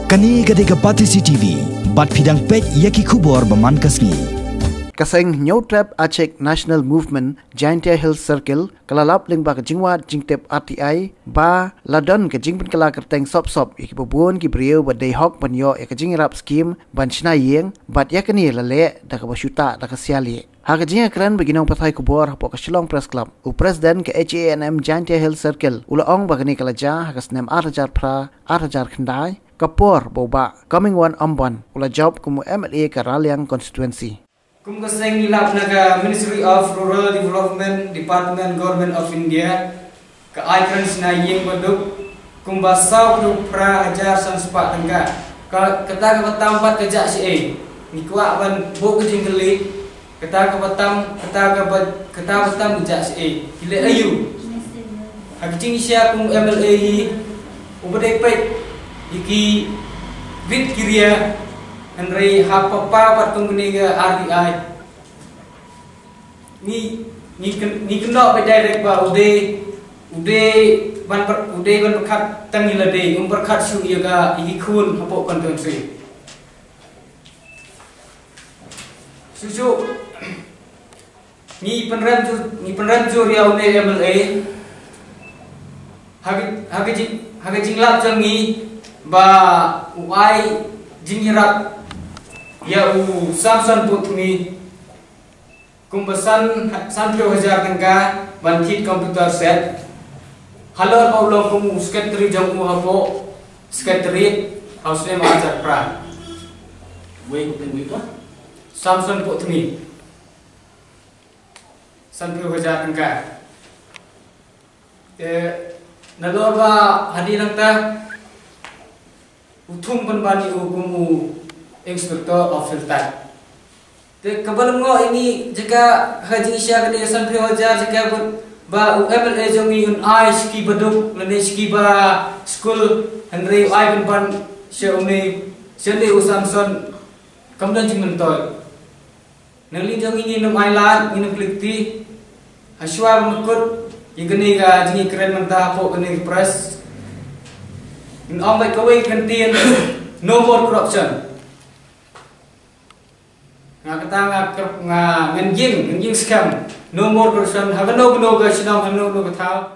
Kani gade ka Pati CCTV, bat pidang pet yaki kubor baman kasni. Kaseng New Trap Aceh National Movement Jaintia Hill Circle kalalap lengba ke jingwat jingtep RTI ba ladon ke jingpen kala kerteng sop iki bubuan ki brio ba day hok ban yo ke jingrap skim ban china yeng bat yakani lale da ka basyuta da ka siali ha ke jinga kran beginong pathai kubor po ka Shillong Press Club u president ke HANM Jaintia Hill Circle ulaong ba kani kala ja ha ka snem 8000 pra 8000 khandai kapor boba coming one amban ula job kumu MLA Karaliang constituency. Kum kaseng nilap naga Ministry of Rural Development Department Government of India ke icon sina yeng baduk kum basau du pra ajar san sepak tengka kata ke tampat kejak si ni kuat ban bo ke jingkeli kata ke batam kejak si kile ayu hak jing sia kum MLA ubade pek iki bit kiria Andrei hapa pat company ke RDI ni kena direct ba ude ban berkat tangila de berkat su yaga iki kun hapo kontensi susu ni penranju riau ne MLA hagi jinglap jangi ba uai jingirat ya Samson Putmi kumbasan sanpyo hajar tengka bantit komputer set halor paulong kumu sekretari jamu hapo sekretari house name ajar pra wei itu Samson Putmi sanpyo hajar tengka nalor ba hadirang ta utum penbani kumu Inspektor of Filter. Kebalam ngo ini jika haji isya ke desan priwajar jika ba UMLA jongi un ai ski baduk lene ski ba school Henry ai ban Xiaomi Sende Samson kemudian jing mentol. Nali jongi ni nom ai lat ni nom klikti haswa mekut igeni ga jingi keren mentah po kene press. In all my kawai kantin no more corruption. Nga ngenjing scam no more corruption have no ga sinong no ga thao